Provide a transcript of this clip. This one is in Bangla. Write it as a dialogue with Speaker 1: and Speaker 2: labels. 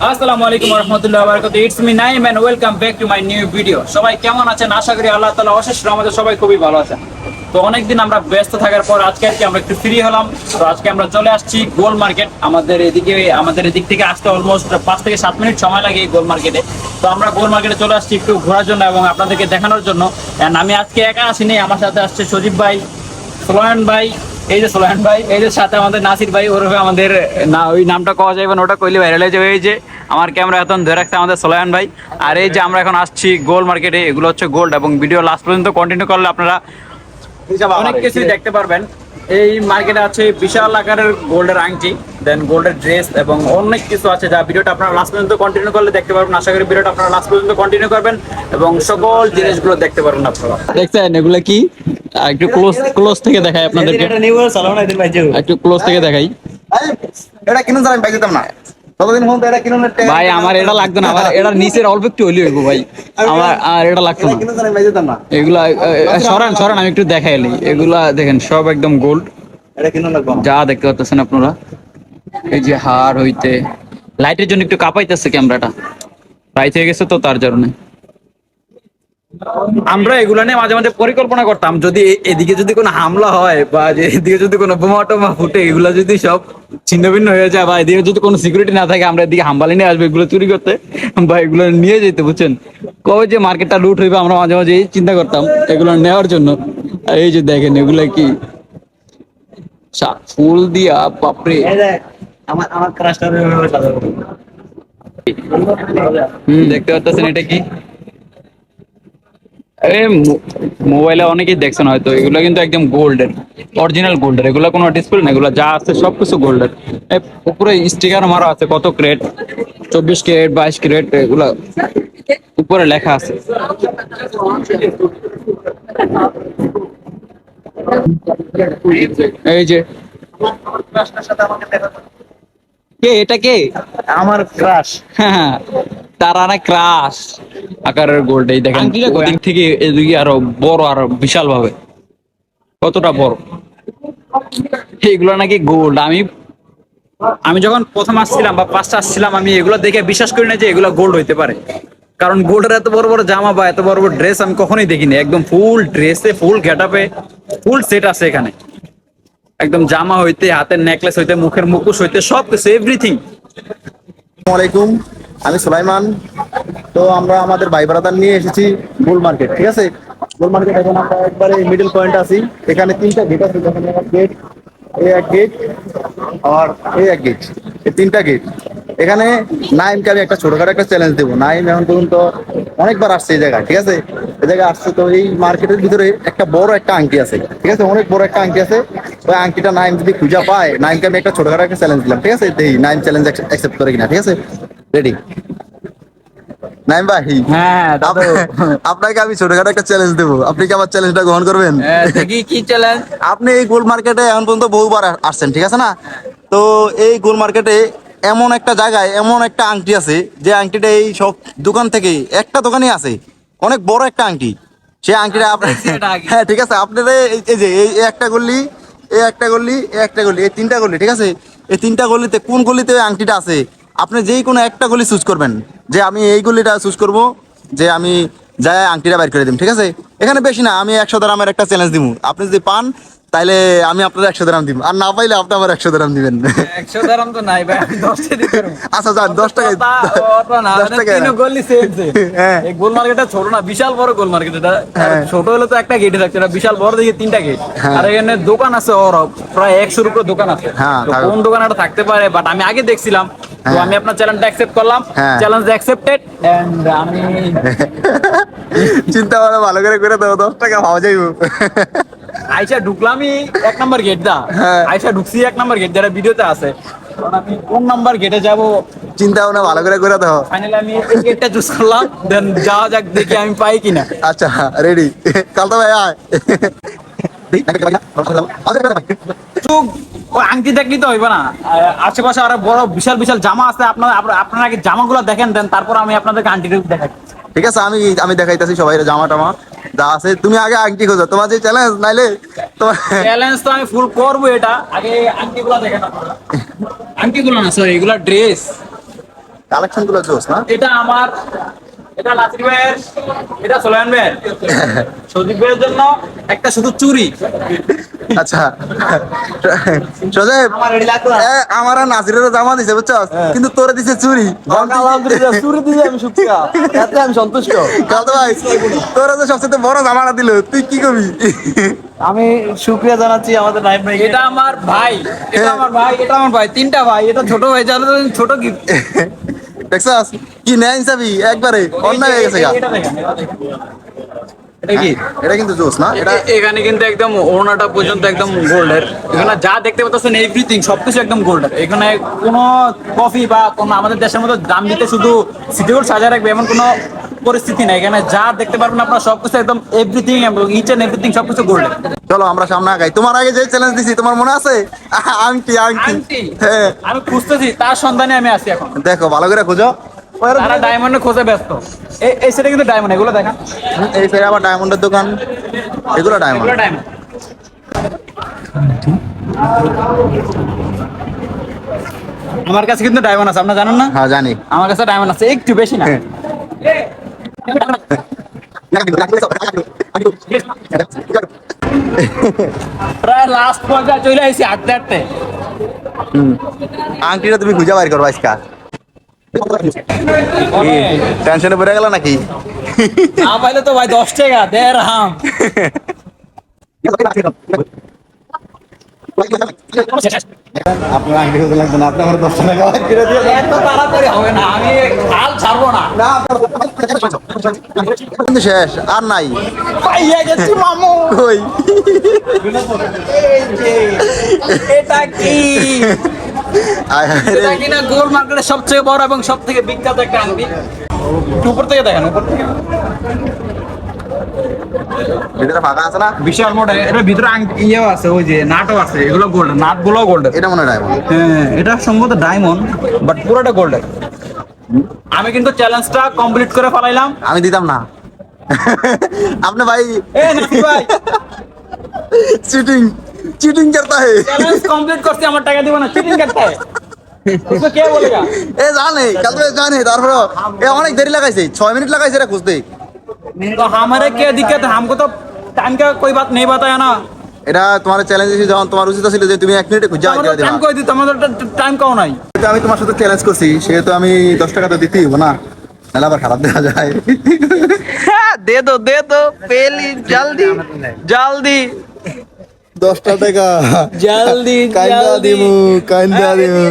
Speaker 1: আসসালামু আলাইকুম ওয়া রাহমাতুল্লাহি ওয়া বারাকাতুহু। It's me Naim and welcome back to my new video. সবাই কেমন আছেন? আশা করি আল্লাহ তাআলা অশেষ রহমতে সবাই খুবই ভালো আছেন। তো অনেকদিন আমরা ব্যস্ত থাকার পর আজকে আমরা একটু ফ্রি হলাম। তো আজকে আমরা চলে আসছি গোল মার্কেট। আমাদের এদিক থেকে আসতে অলমোস্ট 5 থেকে 7 মিনিট সময় লাগে এই গোল মার্কেটে। তো আমরা গোল মার্কেটে চলে আসছি একটু ঘোরার জন্য এবং আপনাদেরকে দেখানোর জন্য। এন্ড আমি আজকে একা আসিনি, আমার সাথে আসছে সজীব ভাই, সোলায়ন ভাই, এই যে সোলায়ন ভাই, এই যে সাথে আমাদের নাসির ভাই, ওরফে আমাদের না ওই নামটা কওয়া যাবে না, ওটা কইলে ভাইরাল হয়ে যাবে। এই যে আমার ক্যামেরা এখন ধরে রাখছে আমাদের সোলায়ন ভাই। আর এই যে আমরা এখন আসছি গোল্ড মার্কেটে, এগুলো হচ্ছে গোল্ড, এবং ভিডিও লাস্ট পর্যন্ত কন্টিনিউ করলে আপনারা অনেক কিছুই দেখতে পারবেন। এই মার্কেটে আছে বিশাল আকারের গোল্ডের আংটি, দেন গোল্ডের ড্রেস এবং অনেক কিছু আছে, যা ভিডিওটা আপনারা লাস্ট পর্যন্ত কন্টিনিউ করলে দেখতে পারবেন। আশা করি ভিডিওটা আপনারা লাস্ট পর্যন্ত কন্টিনিউ করবেন এবং সকল জিনিসগুলো দেখতে পারবেন আপনারা। দেখছেন এগুলো কি? একটু ক্লোজ থেকে দেখাই আপনাদেরকে, একটু ক্লোজ থেকে দেখাই।
Speaker 2: এটা কিনুন আমি পাই যেতাম না ততদিন পর্যন্ত এটা কিনুন
Speaker 1: ভাই আমার এটা লাগতো না, আমার এটা নিচের অল্প একটু হইলে হইব ভাই, আমার আর এটা লাগতো না।
Speaker 2: কিনুন আমি পাই যেতাম না
Speaker 1: এগুলা সরান সরান, আমি একটু দেখাইলি। এগুলা দেখেন সব একদম গোল্ড,
Speaker 2: এটা কিনুন লাগবে
Speaker 1: যা দেখতে পাচ্ছেন আপনারা। এই যে হার হইতে লাইটের জন্য একটু কাঁপাইতেছে ক্যামেরাটা, রাইট হয়ে গেছে তো তার জন্য। আমরা এগুলা নিয়ে মাঝে মাঝে পরিকল্পনা করতাম, যদি এদিকে যদি কোনো হামলা হয় বা যে এদিকে যদি কোনো বোমা টোমা ফুটে, এগুলা যদি সব ছিন্ন ভিন্ন হয়ে যায় বা এদিকে যদি কোনো সিকিউরিটি না থাকে, আমরা এদিকে হামবালি নিয়ে আসবো এগুলো চুরি করতে বা এগুলো নিয়ে যেতে, বুঝছেন? কবে যে মার্কেটটা লুট হইবে আমরা মাঝে মাঝে চিন্তা করতাম এগুলো নেওয়ার জন্য। আর এই যে দেখেন এগুলা কি ফুল দিয়া, বাপরে।
Speaker 2: আমার আমার ক্রাশটা সাজাবো
Speaker 1: দেখতে পাচ্ছেন এটা কি? মোবাইলে অনেকেই দেখছেন হয়তো, এগুলো কিন্তু একদম গোল্ডের, অরিজিনাল গোল্ডের। এগুলো কোনো ডিসপ্লে না, এগুলো যা আছে সবকিছু গোল্ডের। উপরে স্টিকার মারা আছে, কত ক্যারেট, 24 ক্যারেট, 22 ক্যারেট, এগুলা উপরে লেখা আছে। এই যে কে, এটা কে?
Speaker 2: আমার ক্রাশ
Speaker 1: হ্যাঁ, তারানা ক্রাশ আকারের গোল্ড। এই দেখেন ওদিক থেকে এদিকে আরো বড়, আরো বিশাল ভাবে, কতটা বড়। এইগুলো নাকি গোল্ড। আমি আমি যখন প্রথম আসছিলাম বা ফার্স্ট আসছিলাম, আমি এগুলো দেখে বিশ্বাস করি না যে এগুলো গোল্ড হইতে পারে। কারণ গোল্ডের এত বড় বড় জামা বা এত বড় বড় ড্রেস আমি কখনোই দেখিনি। একদম ফুল ড্রেসে, ফুল গেটআপে, ফুল সেট আছে এখানে। একদম জামা হইতে, হাতের নেকলেস হইতে, মুখের মুখোশ হইতে, সব কিছু এভরিথিং।
Speaker 2: আসসালামু আলাইকুম, আমি সুলাইমান। তো আমরা আমাদের ভাই ব্রাদার নিয়ে এসেছি গোল মার্কেট, ঠিক আছে? গোল মার্কেট এখন আমরা একবারে মিডল পয়েন্ট আছি। এখানে তিনটা গেট আছে, দেখেন গেট, এই এক গেট আর এই এক গেট, এই তিনটা গেট। এখানে নাইমকে আমি একটা ছোটখাটো একটা চ্যালেঞ্জ দেবো। নাইম এখন পর্যন্ত অনেকবার আসছে এই জায়গায়, ঠিক আছে? এই জায়গায় আসছে, তো এই মার্কেটের ভিতরে একটা বড় একটা আংটি আছে, ঠিক আছে? অনেক বড় একটা আংটি আছে। ওই আংটিটা নাইম যদি খুঁজে পায়, নাইমকে আমি একটা ছোটখাটো একটা চ্যালেঞ্জ দিলাম, ঠিক আছে? এই নাইম চ্যালেঞ্জ অ্যাকসেপ্ট করে কিনা, ঠিক আছে? রেডি? নাইম ভাই,
Speaker 1: হ্যাঁ দাদু,
Speaker 2: আপনাকে আমি ছোটখাটো একটা চ্যালেঞ্জ দেবো, আপনি কি আমার চ্যালেঞ্জটা গ্রহণ করবেন?
Speaker 1: দেখি কি চ্যালেঞ্জ।
Speaker 2: আপনি এই গোল মার্কেটে এখন পর্যন্ত বহুবার আসছেন, ঠিক আছে না? তো এই গোল মার্কেটে এমন একটা জায়গায় এমন একটা আংটি আছে, যে আংটিটা এই সব দোকান থেকে একটা দোকানই আছে, অনেক বড় একটা আংটি। সেই আংটিটা আপনার, হ্যাঁ ঠিক আছে, আপনার এই যে এই একটা গল্লি, এই একটা গল্লি, এই একটা গল্লি, এই তিনটা গল্লি, ঠিক আছে? এই তিনটা গলিতে কোন গলিতে ওই আংটিটা আছে, আপনি যেই কোনো একটা গলি চুজ করবেন, যে আমি এই গলিটা চুজ করব, যে আমি যাই আংটিটা বাইর করে দিম, ঠিক আছে? এখানে বেশি না, আমি 100 গ্রামের একটা চ্যালেঞ্জ দিব। আপনি যদি পান তাইলে আমি আপনার 100 গ্রাম দিব, আর না পাইলে আপনি আমার 100 গ্রাম দিবেন।
Speaker 1: 100 দাম তো নাই ভাই, আমি 10 দিতে পারবো।
Speaker 2: আচ্ছা যান, 10 টাকায়,
Speaker 1: না
Speaker 2: 10 টাকায়।
Speaker 1: তিনও গলি সেম সেম।
Speaker 2: হ্যাঁ
Speaker 1: এই গোল মার্কেটটা ছোট না, বিশাল বড় গোল মার্কেট এটা।
Speaker 2: হ্যাঁ
Speaker 1: ছোট হলে তো একটা গেটে থাকছে, এটা বিশাল বড়, দেখি তিনটা গেট।
Speaker 2: হ্যাঁ।
Speaker 1: আর এখানে দোকান আছে ওর প্রায় 100-র উপরে দোকান আছে।
Speaker 2: হ্যাঁ,
Speaker 1: তো কোন দোকানে এটা থাকতে পারে, বাট আমি আগে দেখছিলাম। তো
Speaker 2: হ্যাঁ।
Speaker 1: আমি আপনার চ্যালেঞ্জটা অ্যাকসেপ্ট করলাম,
Speaker 2: হ্যাঁ।
Speaker 1: Challenge accepted. এন্ড আমি
Speaker 2: চিন্তা ভাবনা ভালো করে দেবো, 10 টাকা পাওয়া যাইব।
Speaker 1: আইসা ঢুকলামই 1 নম্বর গেট দা।
Speaker 2: হ্যাঁ।
Speaker 1: আইসা ঢুকছি 1 নম্বর গেট, যারা ভিডিওতে আছে। কারণ আমি কোন নাম্বার গেটে যাব,
Speaker 2: চিন্তা ভাবনা ভালো করে দেবো।
Speaker 1: ফাইনালি আমি এই গেটটা চুজ করলাম। দেন যাওয়া যাক, দেখি আমি পাই কিনা।
Speaker 2: আচ্ছা রেডি, কাল তো ভাই আয়।
Speaker 1: চুপ, ওই আংটি দেখলি তো হইবে না। আশেপাশে আরো বড় বিশাল বিশাল জামা আছে। আপনারা আগে জামাগুলো দেখেন, দেন তারপর আমি আপনাদেরকে আংটিটা দেখাই।
Speaker 2: ঠিক আছে, আমি আমি দেখাইতেছি সবাই জামা টামা যা আছে। তুমি আগে আংটি খোঁজো, তোমার যে চ্যালেঞ্জ, নাইলে তোমার
Speaker 1: চ্যালেঞ্জ তো আমি ফুল করবো। এটা আগে আংটিগুলো দেখেন আপনারা। আংটিগুলো না, সরি, এগুলা ড্রেস।
Speaker 2: কালেকশন গুলো জোস না?
Speaker 1: এটা আমার, এটা নাসির ভাইয়ের, এটা সোলায়মান ভাইয়ের, সজীব ভাইয়ের জন্য একটা শুধু চুরি।
Speaker 2: আচ্ছা সজীব, আমার আর নাসিরেরও জামা দিছে বুঝছস, কিন্তু তোরে দিছে চুরি।
Speaker 3: আলহামদুলিল্লাহ, চুরি দিয়ে আমি সুখী, এতে আমি সন্তুষ্ট।
Speaker 2: কালতো ভাই, তোরা তো সবচেয়ে বড় জামাটা দিল, তুই কি কবি?
Speaker 3: আমি শুকরিয়া জানাচ্ছি আমাদের নাইম ভাই।
Speaker 1: এটা আমার ভাই, এটা আমার ভাই, এটা আমার ভাই, তিনটা ভাই, এটা ছোট ভাই, জানো তো, ছোট গিফট।
Speaker 2: দেখছস কি নেন চাবি একবারে অন্যায় হয়ে গেছে গা।
Speaker 1: এটা দেখেন, এটা দেখেন। এটা কি?
Speaker 2: এটা কিন্তু জোস না? এটা
Speaker 1: এখানে কিন্তু একদম ওড়নাটা পর্যন্ত একদম গোল্ডের। এখানে যা দেখতে পাচ্ছেন এভরিথিং সবকিছু একদম গোল্ডের। এখানে কোনো কফি বা কোনো আমাদের দেশের মতো দাম দিতে শুধু সিটিউর সাজা রাখবে এমন কোনো পরিস্থিতি নাই। এখানে যা দেখতে পারবেন আপনারা সবকিছু একদম এভরিথিং এবং ইচ এন্ড এভরিথিং সবকিছু গোল্ডের।
Speaker 2: চলো আমরা সামনে আগাই। তোমার আগে যে চ্যালেঞ্জ দিছি তোমার মনে আছে? আংটি আংটি,
Speaker 1: আন্টি,
Speaker 2: হ্যাঁ
Speaker 1: আমি খুঁজতেছি, তার সন্ধানে আমি আছি এখন।
Speaker 2: দেখো ভালো করে খুঁজো।
Speaker 1: তারা ডায়মন্ডে খোঁজে ব্যস্ত। এই সেটা কিন্তু ডায়মন্ড, এগুলো দেখা,
Speaker 2: এই ফের আবার ডায়মন্ডের দোকান, এগুলো ডায়মন্ড।
Speaker 1: এগুলো ডায়মন্ড। আমার কাছে কিন্তু ডায়মন্ড আছে, আপনারা জানেন না?
Speaker 2: হ্যাঁ জানি।
Speaker 1: আমার কাছে ডায়মন্ড আছে, একটু বেশি না। প্রায় লাস্ট পর্যায়ে চলে আইছি হাঁটতে হাঁটতে।
Speaker 2: আংটিটা তুমি খুঁজে বাইর করো আজকা। টেনশনে পড়ে গেল নাকি?
Speaker 1: না পাইলে তো ভাই 10 টাকা দেড় হাম।
Speaker 2: আপনার আংটি খুঁজে লাগবে না, আপনি আমার 10 টাকা বাইর করে দিয়ে দেন।
Speaker 1: এত তাড়াতাড়ি হবে না, আমি হাল ছাড়বো না।
Speaker 2: কিন্তু শেষ আর নাই।
Speaker 1: পাইয়া গেছি মামু।
Speaker 2: কই?
Speaker 1: এই যে, এটা কি?
Speaker 2: আয় হায় রে।
Speaker 1: এটা কিনা গোল মার্কেটের সবচেয়ে বড় এবং সব থেকে বিখ্যাত একটা আংটি। একটু উপর থেকে দেখেন, উপর থেকে
Speaker 2: ভিতরে ফাঁকা আছে না?
Speaker 1: বিশাল মোটা। এটার ভিতরে ইয়েও আছে, ওই যে নাটও আছে, এগুলো গোল্ডেন, নাট গুলো গোল্ডেন।
Speaker 2: এটা মনে হয় ডায়মন্ড।
Speaker 1: হ্যাঁ, এটা সম্ভবত ডায়মন্ড, বাট পুরোটা গোল্ডেন। আমি কিন্তু চ্যালেঞ্জটা কমপ্লিট করে ফেলাইলাম।
Speaker 2: আমি দিতাম না। আপনি ভাই
Speaker 1: এ নাসির ভাই,
Speaker 2: চিটিং চিটিং करता है।
Speaker 1: চ্যালেঞ্জ কমপ্লিট করছি, আমার টাকা দিব না, চিটিং করতে হয়। उसको क्या बोलेगा?
Speaker 2: এ জানে কাল তো জানে, তারপর এ অনেক দেরি লাগাইছে, 6 মিনিট লাগাইছে এটা খুঁজতে।
Speaker 1: तो हमारे क्या दिक्कत है, हमको तो टाइम का कोई बात नहीं बताया ना।
Speaker 2: এটা তোমার চ্যালেঞ্জ দিছি, যখন তোমার উচিত ছিল যে তুমি 1 মিনিটে খুঁজে আইতে
Speaker 1: टाइम
Speaker 2: দিবা।
Speaker 1: कोई दी, তোমাদের টাইম কও নাই।
Speaker 2: আমি তোমার সাথে চ্যালেঞ্জ করছি, সেহেতু আমি 10 টাকা তো দিতেই হবে না, নাহলে আবার খারাপ দেখা যায়।
Speaker 3: দে দো পেলি জলদি জলদি
Speaker 2: 10 টাকা
Speaker 3: জলদি
Speaker 2: কাইন্দা দিমু কাইন্দা দিমু।